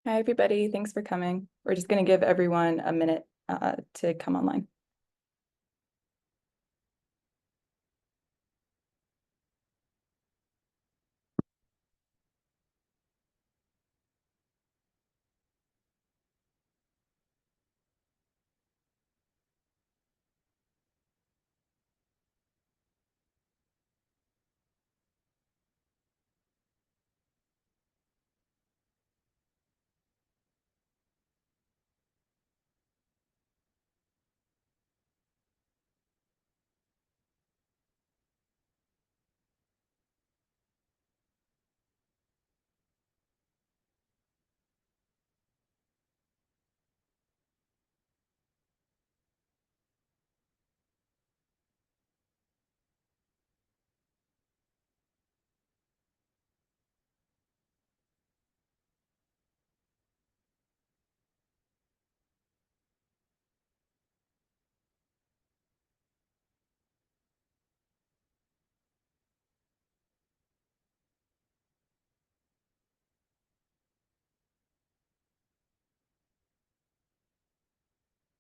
Hi, everybody. Thanks for coming. We're just going to give everyone a minute to come online.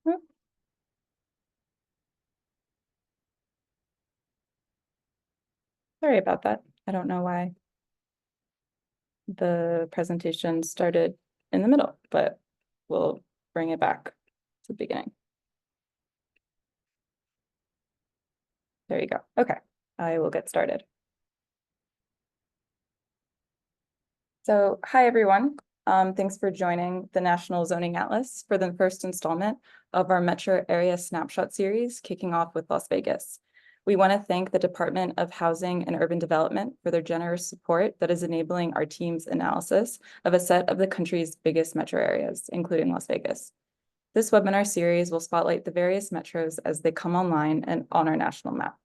Oh, sorry about that. I don't know why the presentation started in the middle, but we'll bring it back to the beginning. There you go. Okay, I will get started. So, hi, everyone. Thanks for joining the National Zoning Atlas for the first installment of our Metro Area Snapshot series, kicking off with Las Vegas. We want to thank the Department of Housing and Urban Development for their generous support that is enabling our team's analysis of a set of the country's biggest metro areas, including Las Vegas. This webinar series will spotlight the various metros as they come online and on our national map.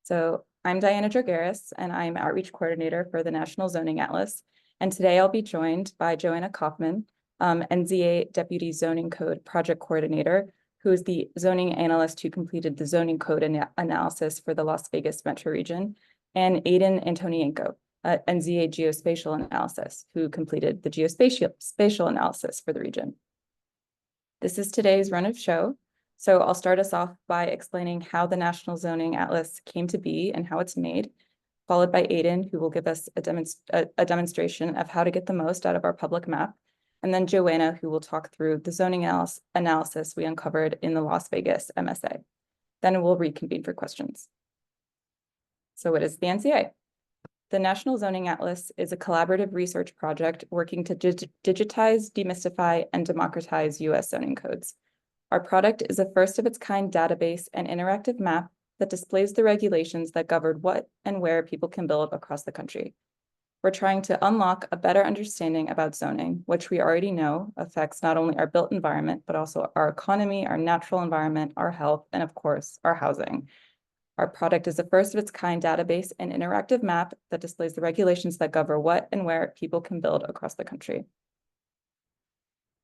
So I'm Diana Drogaris, and I'm Outreach Coordinator for the National Zoning Atlas. And today I'll be joined by Joanna Kaufman, NZA Deputy Zoning Code Project Coordinator, who is the zoning analyst who completed the zoning code analysis for the Las Vegas metro region, and Aidan Antonienko, NZA Geospatial Analysis, who completed the geospatial analysis for the region. This is today's run of show. So I'll start us off by explaining how the National Zoning Atlas came to be and how it's made, followed by Aidan, who will give us a demonstration of how to get the most out of our public map, and then Joanna, who will talk through the zoning analysis we uncovered in the Las Vegas MSA. Then we'll reconvene for questions. So what is the NZA? The National Zoning Atlas is a collaborative research project working to digitize, demystify, and democratize U.S. zoning codes. Our product is a first-of-its-kind database and interactive map that displays the regulations that govern what and where people can build across the country. We're trying to unlock a better understanding about zoning, which we already know affects not only our built environment, but also our economy, our natural environment, our health, and of course, our housing. Our product is a first-of-its-kind database and interactive map that displays the regulations that govern what and where people can build across the country.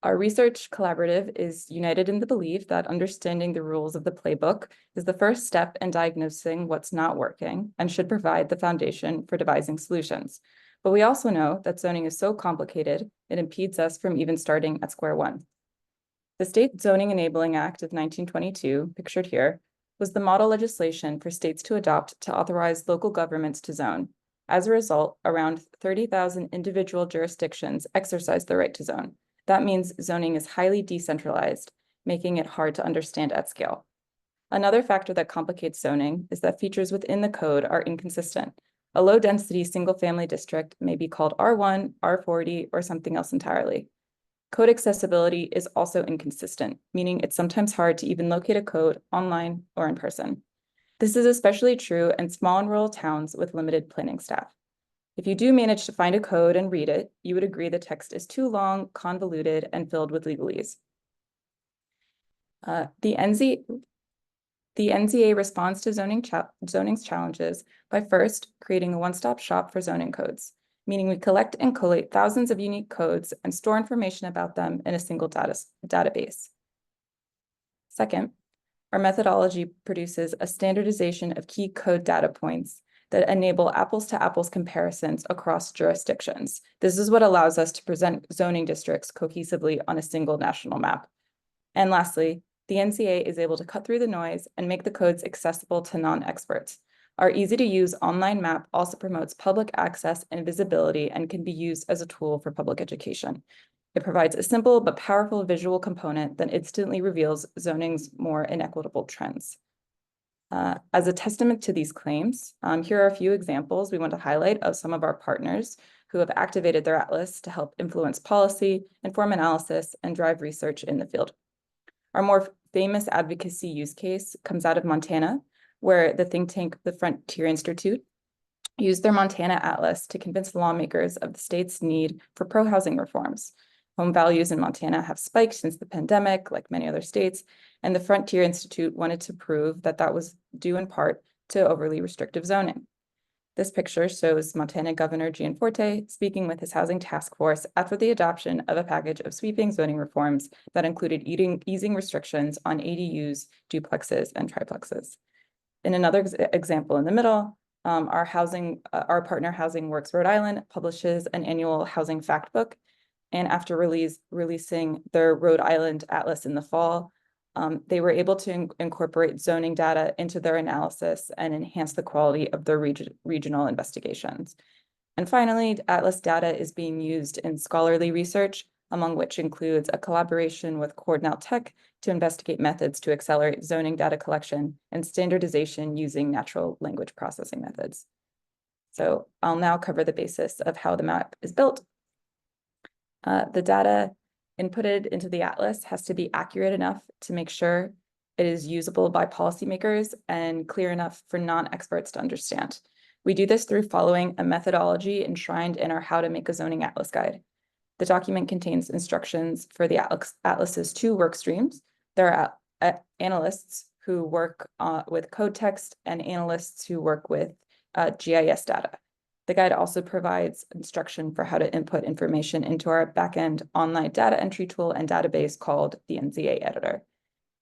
Our research collaborative is united in the belief that understanding the rules of the playbook is the first step in diagnosing what's not working and should provide the foundation for devising solutions. But we also know that zoning is so complicated, it impedes us from even starting at square one. The State Zoning Enabling Act of 1922, pictured here, was the model legislation for states to adopt to authorize local governments to zone. As a result, around 30,000 individual jurisdictions exercise the right to zone. That means zoning is highly decentralized, making it hard to understand at scale. Another factor that complicates zoning is that features within the code are inconsistent. A low-density single-family district may be called R1, R40, or something else entirely. Code accessibility is also inconsistent, meaning it's sometimes hard to even locate a code online or in person. This is especially true in small and rural towns with limited planning staff. If you do manage to find a code and read it, you would agree the text is too long, convoluted, and filled with legalese. The NZA responds to zoning's challenges by first creating a one-stop shop for zoning codes, meaning we collect and collate thousands of unique codes and store information about them in a single database. Second, our methodology produces a standardization of key code data points that enable apples to apples comparisons across jurisdictions. This is what allows us to present zoning districts cohesively on a single national map. And lastly, the NCA is able to cut through the noise and make the codes accessible to non-experts. Our easy-to-use online map also promotes public access and visibility and can be used as a tool for public education. It provides a simple but powerful visual component that instantly reveals zoning's more inequitable trends. As a testament to these claims, here are a few examples we want to highlight of some of our partners who have activated their atlas to help influence policy, inform analysis, and drive research in the field. Our more famous advocacy use case comes out of Montana, where the think tank, the Frontier Institute, used their Montana Atlas to convince lawmakers of the state's need for pro-housing reforms. Home values in Montana have spiked since the pandemic, like many other states, and the Frontier Institute wanted to prove that that was due in part to overly restrictive zoning. This picture shows Montana Governor Gianforte speaking with his housing task force after the adoption of a package of sweeping zoning reforms that included easing restrictions on ADUs, duplexes, and triplexes. In another example in the middle, our partner Housing Works Rhode Island publishes an annual housing fact book. And after releasing their Rhode Island Atlas in the fall, they were able to incorporate zoning data into their analysis and enhance the quality of their regional investigations. And finally, Atlas data is being used in scholarly research, among which includes a collaboration with Cornell Tech to investigate methods to accelerate zoning data collection and standardization using natural language processing methods. So I'll now cover the basis of how the map is built. The data inputted into the atlas has to be accurate enough to make sure it is usable by policymakers and clear enough for non-experts to understand. We do this through following a methodology enshrined in our How to Make a Zoning Atlas guide. The document contains instructions for the atlas's 2 work streams. There are analysts who work with code text and analysts who work with GIS data. The guide also provides instruction for how to input information into our backend online data entry tool and database called the NZA editor.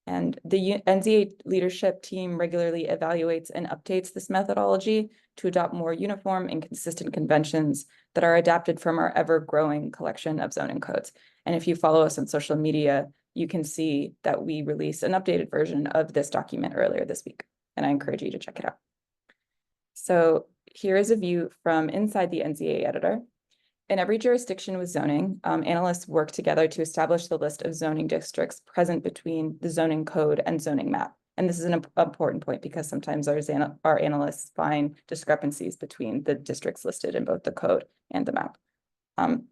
And the NZA leadership team regularly evaluates and updates this methodology to adopt more uniform and consistent conventions that are adapted from our ever-growing collection of zoning codes. And if you follow us on social media, you can see that we released an updated version of this document earlier this week, and I encourage you to check it out. So here is a view from inside the NZA editor. In every jurisdiction with zoning, analysts work together to establish the list of zoning districts present between the zoning code and zoning map. And this is an important point because sometimes our analysts find discrepancies between the districts listed in both the code and the map. And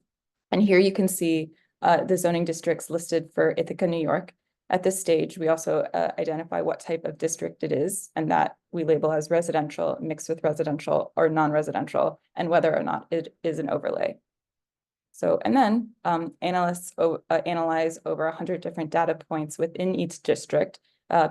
here you can see the zoning districts listed for Ithaca, New York. At this stage, we also identify what type of district it is, and that we label as residential, mixed with residential, or non-residential, and whether or not it is an overlay. So, and then analysts analyze over 100 different data points within each district,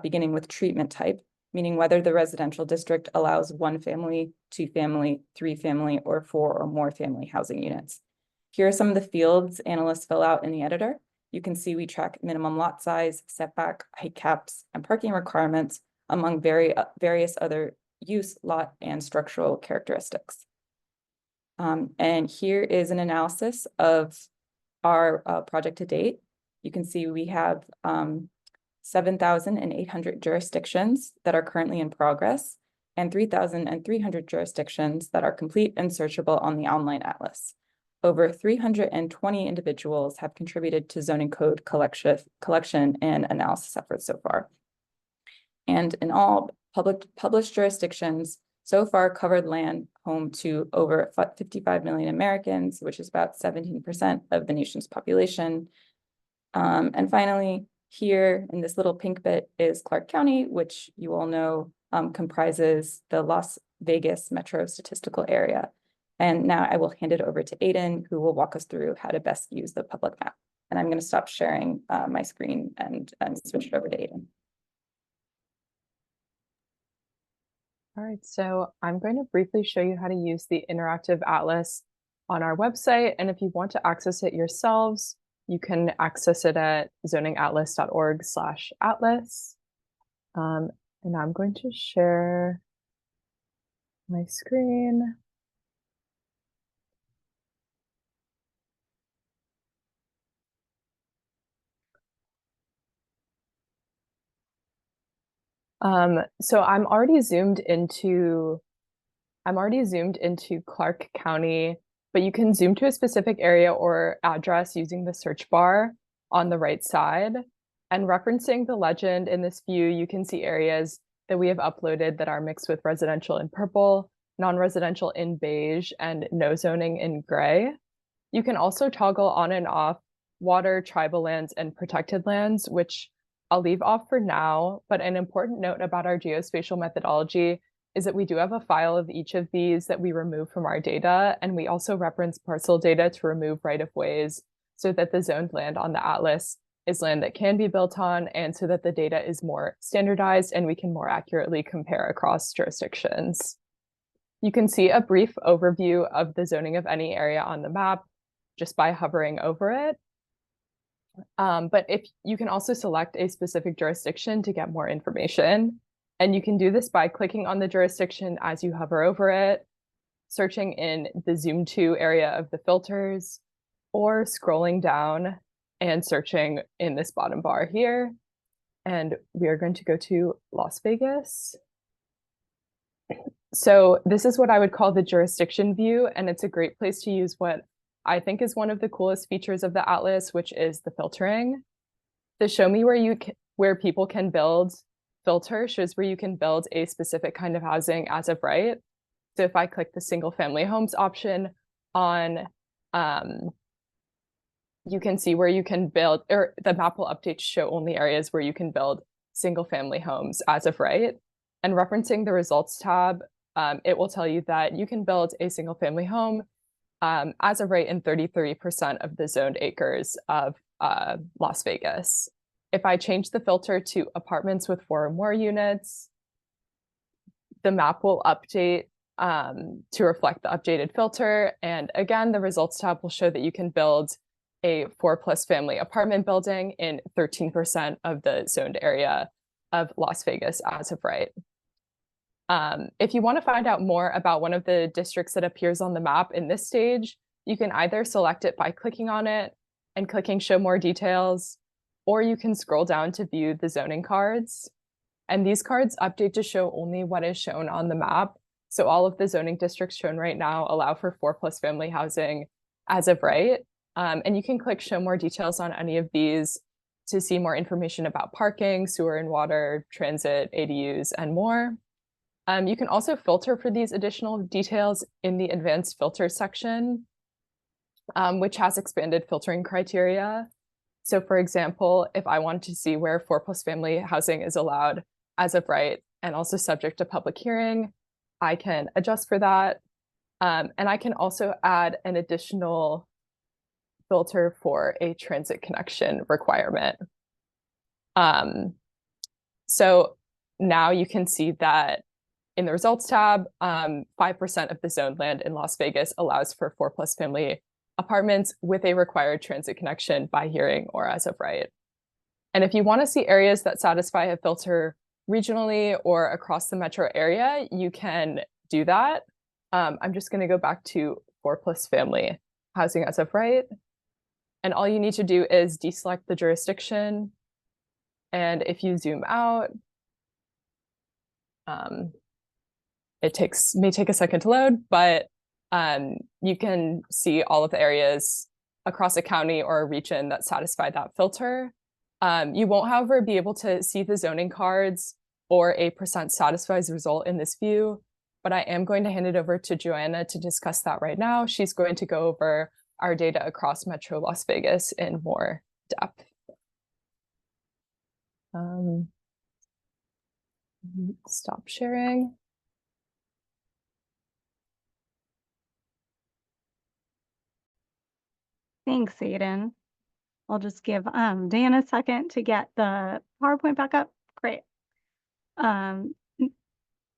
beginning with treatment type, meaning whether the residential district allows 1 family, 2 family, 3 family, or 4 or more family housing units. Here are some of the fields analysts fill out in the editor. You can see we track minimum lot size, setback, height caps, and parking requirements among various other use, lot, and structural characteristics. And here is an analysis of our project to date. You can see we have 7,800 jurisdictions that are currently in progress and 3,300 jurisdictions that are complete and searchable on the online atlas. Over 320 individuals have contributed to zoning code collection and analysis efforts so far. And in all published jurisdictions, so far covered land home to over 55 million Americans, which is about 17% of the nation's population. And finally, here in this little pink bit is Clark County, which you all know comprises the Las Vegas metro statistical area. And now I will hand it over to Aiden, who will walk us through how to best use the public map. And I'm going to stop sharing my screen and switch it over to Aiden. All right, so I'm going to briefly show you how to use the interactive atlas on our website. And if you want to access it yourselves, you can access it at zoningatlas.org/atlas. And I'm going to share my screen. So I'm already zoomed into Clark County, but you can zoom to a specific area or address using the search bar on the right side. And referencing the legend in this view, you can see areas that we have uploaded that are mixed with residential in purple, non-residential in beige, and no zoning in gray. You can also toggle on and off water, tribal lands, and protected lands, which I'll leave off for now. But an important note about our geospatial methodology is that we do have a file of each of these that we remove from our data. And we also reference parcel data to remove right-of-ways so that the zoned land on the atlas is land that can be built on, and so that the data is more standardized and we can more accurately compare across jurisdictions. You can see a brief overview of the zoning of any area on the map just by hovering over it. But if you can also select a specific jurisdiction to get more information. And you can do this by clicking on the jurisdiction as you hover over it, searching in the zoom to area of the filters, or scrolling down and searching in this bottom bar here. And we are going to go to Las Vegas. So this is what I would call the jurisdiction view, and it's a great place to use what I think is one of the coolest features of the atlas, which is the filtering. The show me where people can build filter shows where you can build a specific kind of housing as of right. So if I click the single family homes option on, you can see where you can build, or the map will update to show only areas where you can build single family homes as of right. And referencing the results tab, it will tell you that you can build a single family home as of right in 33% of the zoned acres of Las Vegas. If I change the filter to apartments with 4 or more units, the map will update to reflect the updated filter. And again, the results tab will show that you can build a 4+ family apartment building in 13% of the zoned area of Las Vegas as of right. If you want to find out more about one of the districts that appears on the map in this stage, you can either select it by clicking on it and clicking show more details, or you can scroll down to view the zoning cards. And these cards update to show only what is shown on the map. So all of the zoning districts shown right now allow for 4+ family housing as of right. And you can click show more details on any of these to see more information about parking, sewer and water, transit, ADUs, and more. You can also filter for these additional details in the advanced filter section, which has expanded filtering criteria. So for example, if I wanted to see where 4+ family housing is allowed as of right and also subject to public hearing, I can adjust for that. And I can also add an additional filter for a transit connection requirement. So now you can see that in the results tab, 5% of the zoned land in Las Vegas allows for 4+ family apartments with a required transit connection by hearing or as of right. And if you want to see areas that satisfy a filter regionally or across the metro area, you can do that. I'm just going to go back to 4+ family housing as of right. And all you need to do is deselect the jurisdiction. And if you zoom out, it may take a second to load, but you can see all of the areas across a county or a region that satisfy that filter. You won't, however, be able to see the zoning cards or a % satisfies result in this view, but I am going to hand it over to Joanna to discuss that right now. She's going to go over our data across Metro Las Vegas in more depth. Stop sharing. Thanks, Aiden. I'll just give Dan a second to get the PowerPoint back up. Great.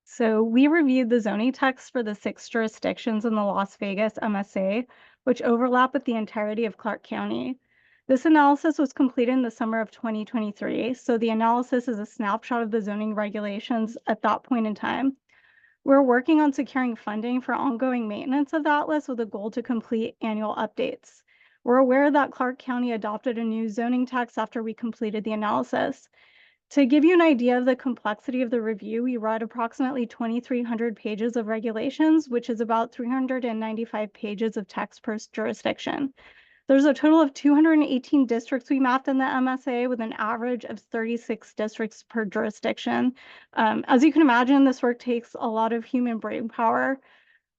So we reviewed the zoning text for the 6 jurisdictions in the Las Vegas MSA, which overlap with the entirety of Clark County. This analysis was completed in the summer of 2023. So the analysis is a snapshot of the zoning regulations at that point in time. We're working on securing funding for ongoing maintenance of the atlas with a goal to complete annual updates. We're aware that Clark County adopted a new zoning text after we completed the analysis. To give you an idea of the complexity of the review, we read approximately 2,300 pages of regulations, which is about 395 pages of text per jurisdiction. There's a total of 218 districts we mapped in the MSA with an average of 36 districts per jurisdiction. As you can imagine, this work takes a lot of human brain power.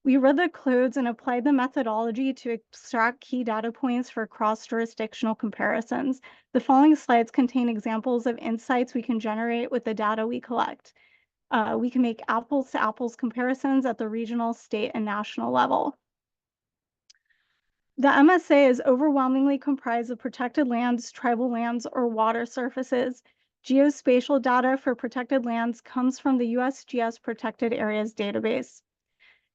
We read the codes and applied the methodology to extract key data points for cross-jurisdictional comparisons. The following slides contain examples of insights we can generate with the data we collect. We can make apples-to-apples comparisons at the regional, state, and national level. The MSA is overwhelmingly comprised of protected lands, tribal lands, or water surfaces. Geospatial data for protected lands comes from the USGS Protected Areas database.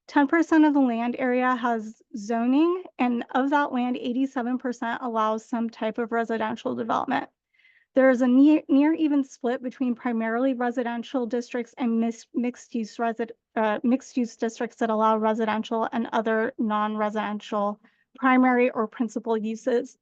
10% of the land area has zoning, and of that land, 87% allows some type of residential development. There is a near even split between primarily residential districts and mixed-use districts that allow residential and other non-residential primary or principal uses.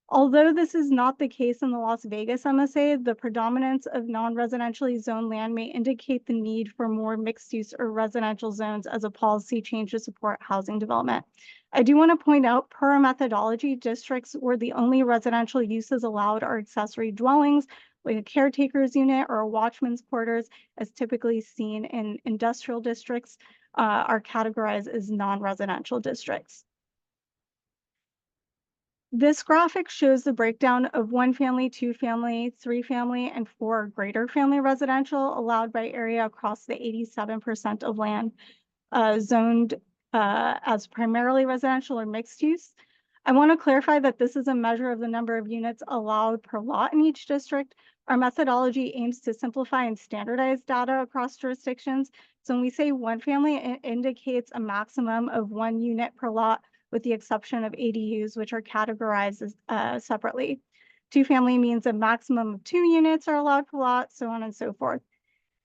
Although this is not the case in the Las Vegas MSA, the predominance of non-residentially zoned land may indicate the need for more mixed-use or residential zones as a policy change to support housing development. I do want to point out, per our methodology, districts where the only residential uses allowed are accessory dwellings, like a caretaker's unit or a watchman's quarters, as typically seen in industrial districts, are categorized as non-residential districts. This graphic shows the breakdown of 1-family, 2-family, 3-family, and 4 or greater family residential allowed by area across the 87% of land zoned as primarily residential or mixed use. I want to clarify that this is a measure of the number of units allowed per lot in each district. Our methodology aims to simplify and standardize data across jurisdictions. So when we say 1-family, it indicates a maximum of 1 unit per lot, with the exception of ADUs, which are categorized as, separately. 2-family means a maximum of 2 units are allowed per lot, so on and so forth.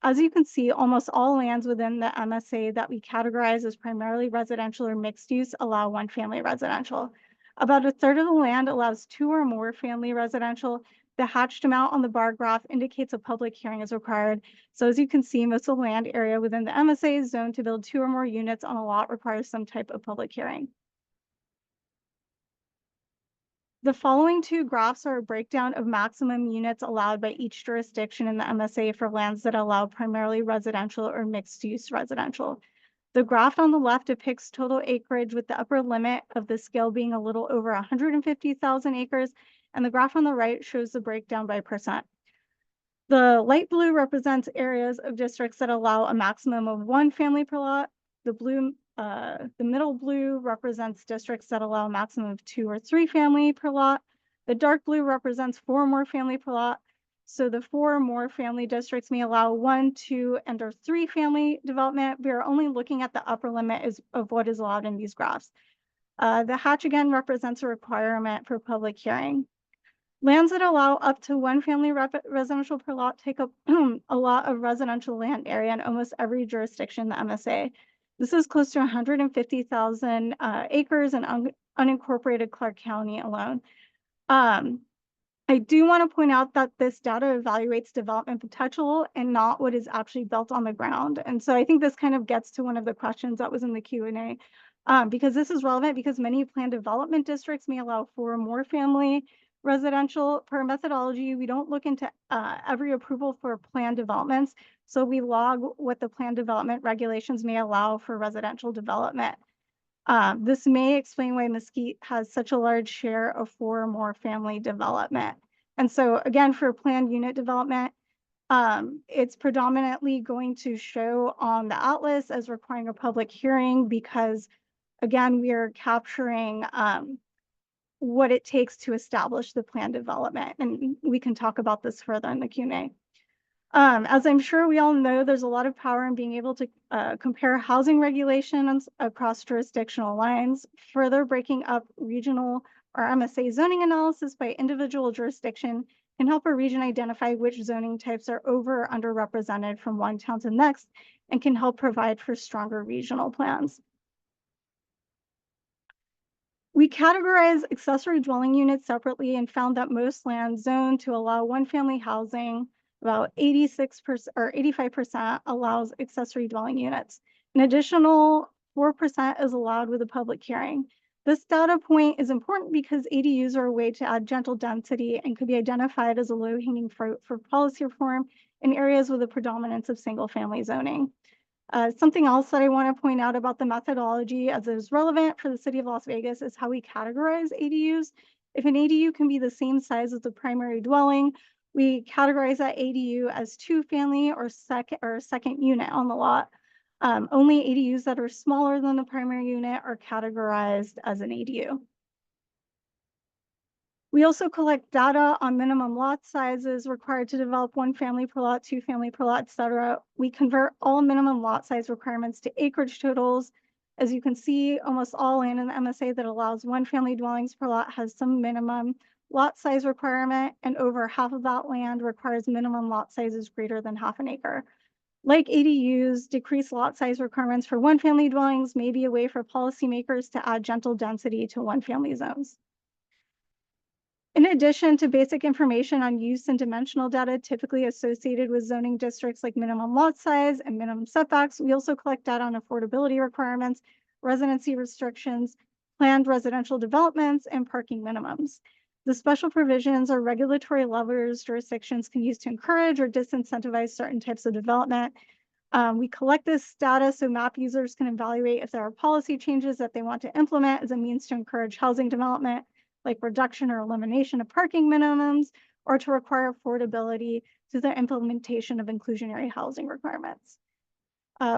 As you can see, almost all lands within the MSA that we categorize as primarily residential or mixed use allow 1-family residential. About a third of the land allows 2 or more family residential. The hatched amount on the bar graph indicates a public hearing is required. So as you can see, most of the land area within the MSA is zoned to build 2 or more units on a lot requires some type of public hearing. The following 2 graphs are a breakdown of maximum units allowed by each jurisdiction in the MSA for lands that allow primarily residential or mixed-use residential. The graph on the left depicts total acreage with the upper limit of the scale being a little over 150,000 acres, and the graph on the right shows the breakdown by percent. The light blue represents areas of districts that allow a maximum of 1 family per lot. The middle blue represents districts that allow a maximum of 2 or 3 family per lot. The dark blue represents 4 or more family per lot. So the 4 or more family districts may allow 1, 2, and or 3 family development. We are only looking at the upper limit of what is allowed in these graphs. The hatch again represents a requirement for public hearing. Lands that allow up to 1 family residential per lot take up a lot of residential land area in almost every jurisdiction in the MSA. This is close to 150,000 acres in unincorporated Clark County alone. I do want to point out that this data evaluates development potential and not what is actually built on the ground. And so I think this kind of gets to one of the questions that was in the Q&A, because this is relevant because many planned development districts may allow 4 or more family residential. Per methodology, we don't look into every approval for planned developments. So we log what the planned development regulations may allow for residential development. This may explain why Mesquite has such a large share of 4 or more family development. And so again, for planned unit development, it's predominantly going to show on the atlas as requiring a public hearing because, again, we are capturing what it takes to establish the planned development. And we can talk about this further in the Q&A. As I'm sure we all know, there's a lot of power in being able to compare housing regulations across jurisdictional lines, further breaking up regional or MSA zoning analysis by individual jurisdiction can help a region identify which zoning types are over or underrepresented from one town to the next, and can help provide for stronger regional plans. We categorize accessory dwelling units separately and found that most land zoned to allow one-family housing, about 86% or 85% allows accessory dwelling units. An additional 4% is allowed with a public hearing. This data point is important because ADUs are a way to add gentle density and could be identified as a low-hanging fruit for policy reform in areas with a predominance of single-family zoning. Something else that I want to point out about the methodology as is relevant for the city of Las Vegas is how we categorize ADUs. If an ADU can be the same size as the primary dwelling, we categorize that ADU as two-family or second unit on the lot. Only ADUs that are smaller than the primary unit are categorized as an ADU. We also collect data on minimum lot sizes required to develop one family per lot, two family per lot, et cetera. We convert all minimum lot size requirements to acreage totals. As you can see, almost all land in the MSA that allows one family dwellings per lot has some minimum lot size requirement, and over half of that land requires minimum lot sizes greater than half an acre. Like ADUs, decreased lot size requirements for one family dwellings may be a way for policymakers to add gentle density to one family zones. In addition to basic information on use and dimensional data typically associated with zoning districts like minimum lot size and minimum setbacks, we also collect data on affordability requirements, residency restrictions, planned residential developments, and parking minimums. The special provisions or regulatory levers jurisdictions can use to encourage or disincentivize certain types of development. We collect this data so map users can evaluate if there are policy changes that they want to implement as a means to encourage housing development, like reduction or elimination of parking minimums, or to require affordability through the implementation of inclusionary housing requirements.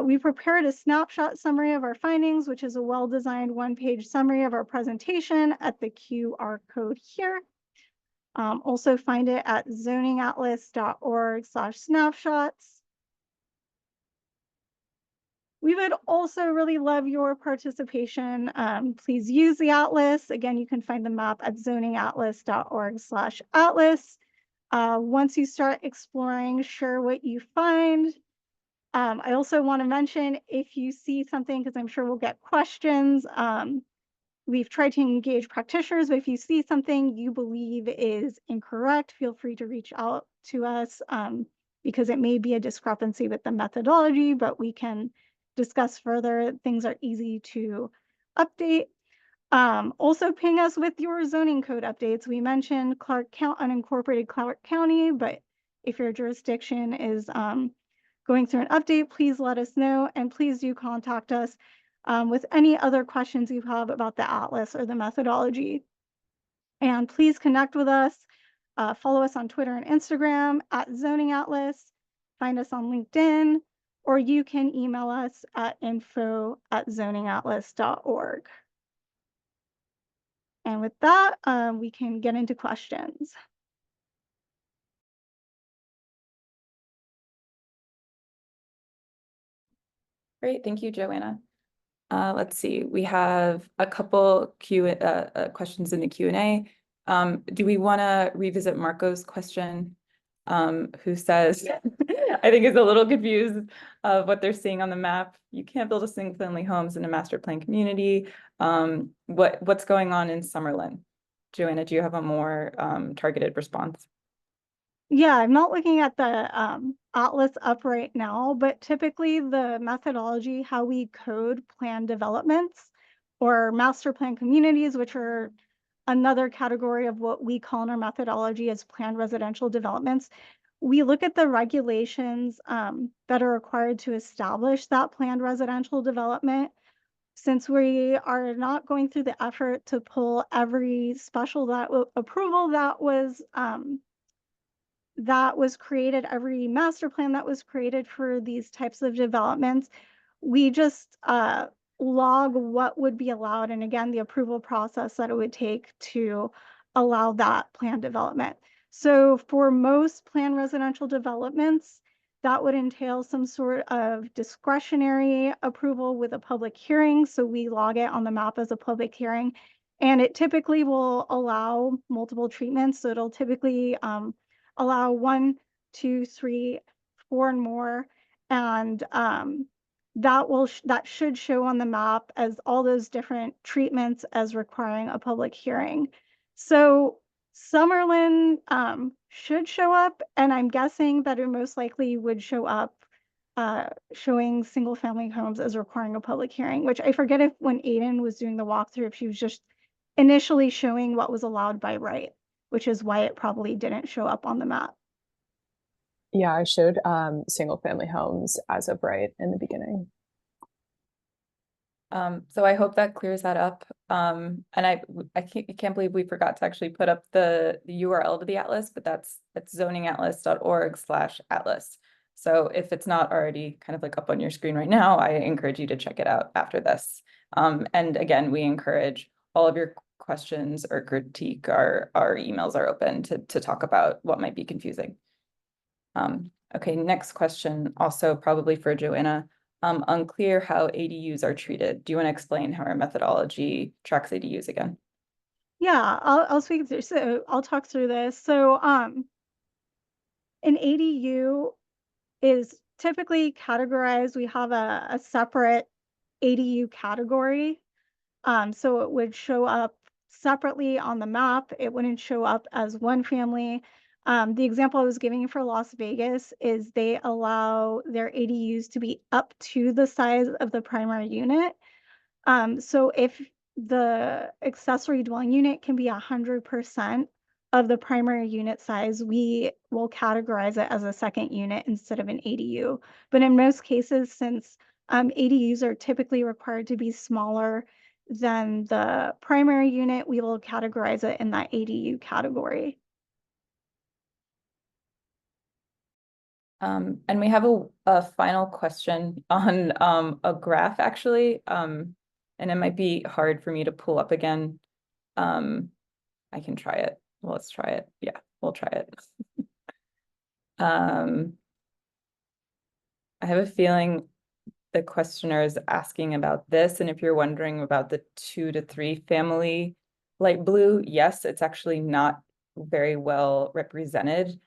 We prepared a snapshot summary of our findings, which is a well-designed one-page summary of our presentation at the QR code here. Also find it at zoningatlas.org/snapshots. We would also really love your participation. Please use the atlas. Again, you can find the map at zoningatlas.org/atlas. Once you start exploring, share what you find. I also want to mention, if you see something, because I'm sure we'll get questions, we've tried to engage practitioners, but if you see something you believe is incorrect, feel free to reach out to us because it may be a discrepancy with the methodology, but we can discuss further. Things are easy to update. Also ping us with your zoning code updates. We mentioned unincorporated Clark County, but if your jurisdiction is going through an update, please let us know, and please do contact us with any other questions you have about the atlas or the methodology. And please connect with us. Follow us on Twitter and Instagram at Zoning Atlas. Find us on LinkedIn, or you can email us at info@zoningatlas.org. And with that, we can get into questions. Great, thank you, Joanna. Let's see, we have a couple questions in the Q&A. Do we want to revisit Marco's question, who says, I think is a little confused of what they're seeing on the map. You can't build a single-family homes in a master plan community. What's going on in Summerlin? Joanna, do you have a more targeted response? Yeah, I'm not looking at the atlas up right now, but typically the methodology, how we code plan developments or master plan communities, which are another category of what we call in our methodology as planned residential developments. We look at the regulations that are required to establish that planned residential development. Since we are not going through the effort to pull every special approval that was created, every master plan that was created for these types of developments, we just log what would be allowed, and again, the approval process that it would take to allow that plan development. So for most planned residential developments, that would entail some sort of discretionary approval with a public hearing. So we log it on the map as a public hearing, and it typically will allow multiple treatments. So it'll typically allow 1, 2, 3, 4, and more. And that should show on the map as all those different treatments as requiring a public hearing. So Summerlin should show up, and I'm guessing that it most likely would show up showing single family homes as requiring a public hearing, which I forget if when Aiden was doing the walkthrough, if she was just initially showing what was allowed by right, which is why it probably didn't show up on the map. Yeah, I showed single family homes as of right in the beginning. So I hope that clears that up. And I can't believe we forgot to actually put up the URL to the atlas, but that's zoningatlas.org/atlas. So if it's not already kind of like up on your screen right now, I encourage you to check it out after this. And again, we encourage all of your questions or critique. Our emails are open to talk about what might be confusing. Okay, next question, also probably for Joanna. Unclear how ADUs are treated. Do you want to explain how our methodology tracks ADUs again? Yeah, I'll speak through. So I'll talk through this. So an ADU is typically categorized. We have a separate ADU category. So it would show up separately on the map. It wouldn't show up as one family. The example I was giving for Las Vegas is they allow their ADUs to be up to the size of the primary unit. So if the accessory dwelling unit can be 100% of the primary unit size, we will categorize it as a second unit instead of an ADU. But in most cases, since ADUs are typically required to be smaller than the primary unit, we will categorize it in that ADU category. And we have a final question on a graph actually. And it might be hard for me to pull up again. I can try it. Well, let's try it. Yeah, we'll try it. I have a feeling the questioner is asking about this. And if you're wondering about the 2 to 3 family light blue, yes, it's actually not very well represented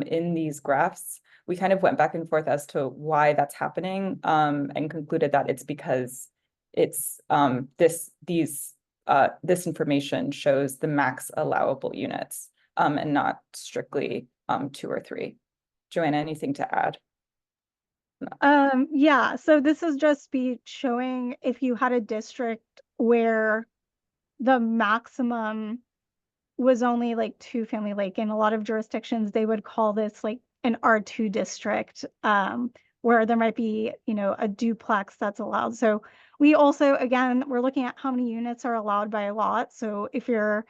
in these graphs. We kind of went back and forth as to why that's happening and concluded that it's because it's this information shows the max allowable units and not strictly 2 or 3. Joanna, anything to add? Yeah, so this is just be showing if you had a district where the maximum was only like 2 family, like in a lot of jurisdictions, they would call this like an R2 district, where there might be, a duplex that's allowed. So we also, again, we're looking at how many units are allowed by lot. So if your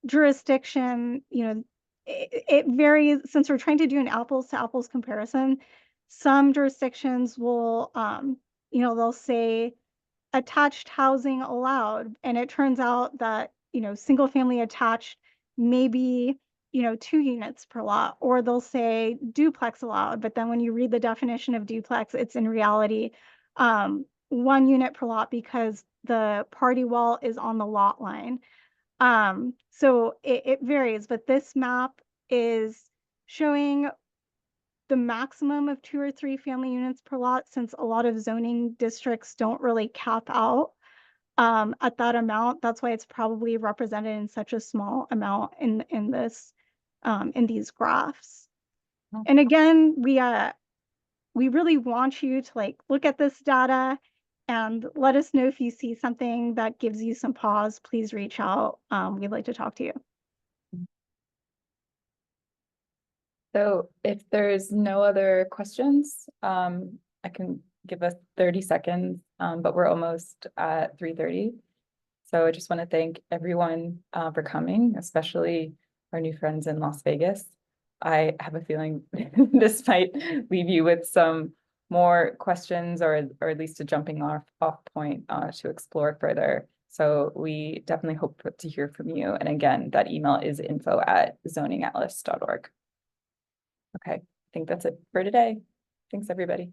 jurisdiction, it varies since we're trying to do an apples to apples comparison. Some jurisdictions will, they'll say attached housing allowed, and it turns out that, single family attached maybe 2 units per lot, or they'll say duplex allowed, but then when you read the definition of duplex, it's in reality 1 unit per lot because the party wall is on the lot line. So it varies, but this map is showing the maximum of 2 or 3 family units per lot, since a lot of zoning districts don't really cap out at that amount. That's why it's probably represented in such a small amount in this in these graphs. Oh. And again, we really want you to look at this data and let us know if you see something that gives you some pause. Please reach out. We'd like to talk to you. So if there's no other questions, I can give us 30 seconds, but we're almost at 3:30. So I just want to thank everyone for coming, especially our new friends in Las Vegas. I have a feeling this might leave you with some more questions or at least a jumping off point to explore further. So we definitely hope to hear from you. And again, that email is info@zoningatlas.org. Okay, I think that's it for today. Thanks, everybody.